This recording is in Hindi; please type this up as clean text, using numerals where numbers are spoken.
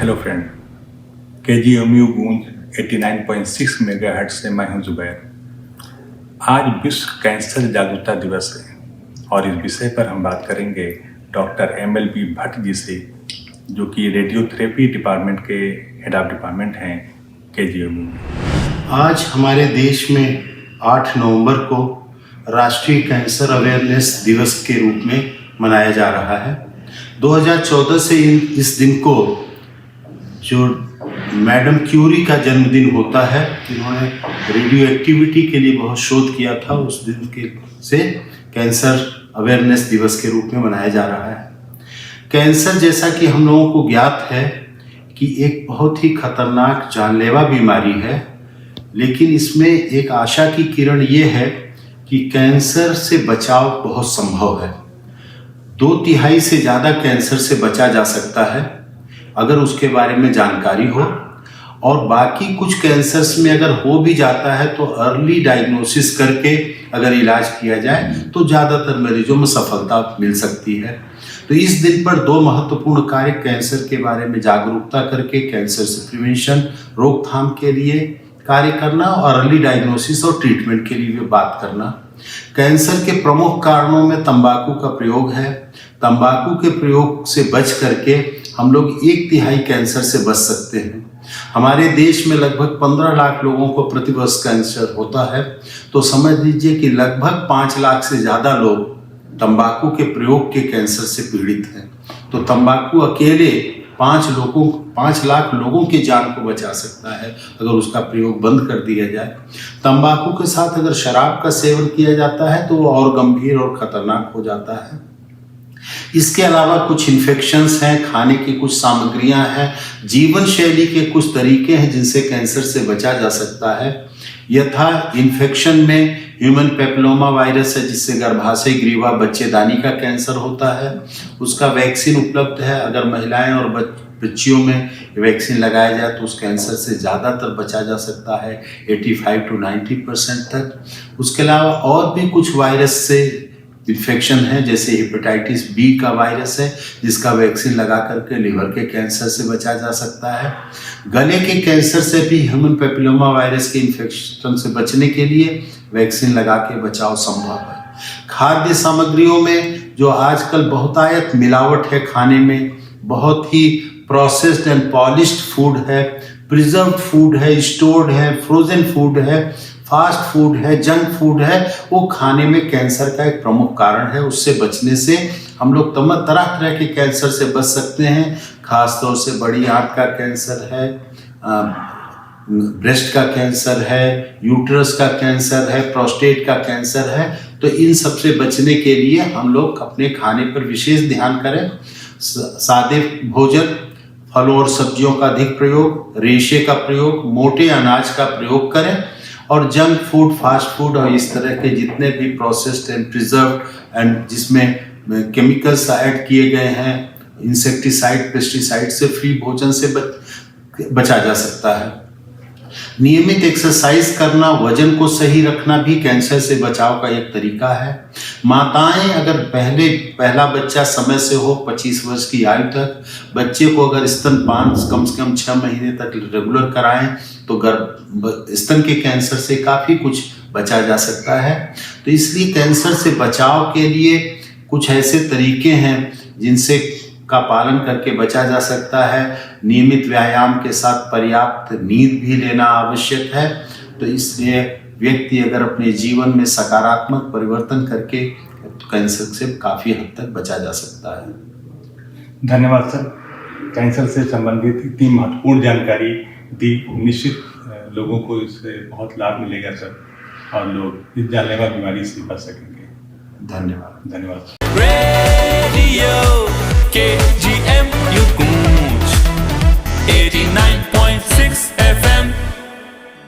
हेलो फ्रेंड, KGMU गूंज 89.6 मेगाहर्ट्ज से मैं हूं जुबैर। आज विश्व कैंसर जागरूकता दिवस है और इस विषय पर हम बात करेंगे डॉक्टर MLB भट्ट जी से, जो कि रेडियोथेरेपी डिपार्टमेंट के हेड ऑफ डिपार्टमेंट हैं KGMU में। आज हमारे देश में 8 नवंबर को राष्ट्रीय कैंसर अवेयरनेस दिवस के रूप में मनाया जा रहा है। 2014 से इस दिन को जो मैडम क्यूरी का जन्मदिन होता है, जिन्होंने रेडियो एक्टिविटी के लिए बहुत शोध किया था, उस दिन के से कैंसर अवेयरनेस दिवस के रूप में मनाया जा रहा है। कैंसर, जैसा कि हम लोगों को ज्ञात है कि एक बहुत ही खतरनाक जानलेवा बीमारी है, लेकिन इसमें एक आशा की किरण ये है कि कैंसर से बचाव बहुत संभव है। 2/3 से ज़्यादा कैंसर से बचा जा सकता है अगर उसके बारे में जानकारी हो, और बाकी कुछ कैंसर्स में अगर हो भी जाता है तो अर्ली डायग्नोसिस करके अगर इलाज किया जाए तो ज़्यादातर मरीजों में सफलता मिल सकती है। तो इस दिन पर 2 महत्वपूर्ण कार्य कैंसर के बारे में जागरूकता करके कैंसर से प्रिवेंशन, रोकथाम के लिए कार्य करना और अर्ली डायग्नोसिस और ट्रीटमेंट के लिए भी बात करना। कैंसर के प्रमुख कारणों में तंबाकू का प्रयोग है। तंबाकू के प्रयोग से बच करके हम लोग 1/3 कैंसर से बच सकते हैं। हमारे देश में लगभग 15 लाख लोगों को प्रतिवर्ष कैंसर होता है, तो समझ लीजिए कि लगभग 5 लाख से ज़्यादा लोग तंबाकू के प्रयोग के कैंसर से पीड़ित हैं। तो तंबाकू अकेले 5 लाख लोगों की जान को बचा सकता है अगर उसका प्रयोग बंद कर दिया जाए। तंबाकू के साथ अगर शराब का सेवन किया जाता है तो वो और गंभीर और खतरनाक हो जाता है। इसके अलावा कुछ इन्फेक्शंस हैं, खाने की कुछ सामग्रियां हैं, जीवन शैली के कुछ तरीके हैं जिनसे कैंसर से बचा जा सकता है। यथा इन्फेक्शन में ह्यूमन पेपिलोमा वायरस है, जिससे गर्भाशय, ग्रीवा, बच्चेदानी का कैंसर होता है। उसका वैक्सीन उपलब्ध है। अगर महिलाएं और बच्चियों में वैक्सीन लगाया जाए तो उस कैंसर से ज़्यादातर बचा जा सकता है, 85 to 90% तक। उसके अलावा और भी कुछ वायरस से इन्फेक्शन है, जैसे हेपेटाइटिस बी का वायरस है, जिसका वैक्सीन लगा करके लिवर के कैंसर से बचा जा सकता है। गले के कैंसर से भी ह्यूमन पेपिलोमा वायरस के इन्फेक्शन से बचने के लिए वैक्सीन लगा के बचाव संभव है। खाद्य सामग्रियों में जो आजकल बहुतायत मिलावट है खाने में, बहुत ही प्रोसेस्ड एंड पॉलिश्ड फूड है, प्रिजर्व्ड फूड है, स्टोर्ड है, फ्रोजन फूड है, फास्ट फूड है, जंक फूड है, वो खाने में कैंसर का एक प्रमुख कारण है। उससे बचने से हम लोग तरह तरह के कैंसर से बच सकते हैं। खास तौर से बड़ी आंत का कैंसर है, ब्रेस्ट का कैंसर है, यूट्रस का कैंसर है, प्रोस्टेट का कैंसर है। तो इन सब से बचने के लिए हम लोग अपने खाने पर विशेष ध्यान करें। सादे भोजन, फलों और सब्जियों का अधिक प्रयोग, रेशे का प्रयोग, मोटे अनाज का प्रयोग करें, और जंक फूड, फास्ट फूड और इस तरह के जितने भी प्रोसेस्ड एंड प्रिजर्व्ड एंड जिसमें केमिकल्स ऐड किए गए हैं, इंसेक्टिसाइड, पेस्टिसाइड से फ्री भोजन से बचा जा सकता है। नियमित एक्सरसाइज करना, वजन को सही रखना भी कैंसर से बचाव का एक तरीका है। माताएं अगर पहला बच्चा समय से हो 25 वर्ष की आयु तक, बच्चे को अगर स्तनपान कम से कम 6 महीने तक रेगुलर कराएं तो स्तन के कैंसर से काफ़ी कुछ बचा जा सकता है। तो इसलिए कैंसर से बचाव के लिए कुछ ऐसे तरीके हैं जिनसे का पालन करके बचा जा सकता है। नियमित व्यायाम के साथ पर्याप्त नींद भी लेना आवश्यक है। तो इसलिए व्यक्ति अगर अपने जीवन में सकारात्मक परिवर्तन करके तो कैंसर से काफ़ी हद तक बचा जा सकता है। धन्यवाद सर, कैंसर से संबंधित इतनी महत्वपूर्ण जानकारी दी। निश्चित लोगों को इससे बहुत लाभ मिलेगा सर, और लोग इस जानलेवा बीमारी से बच सकेंगे। धन्यवाद। रेडियो KGMU गूंज 89.6 FM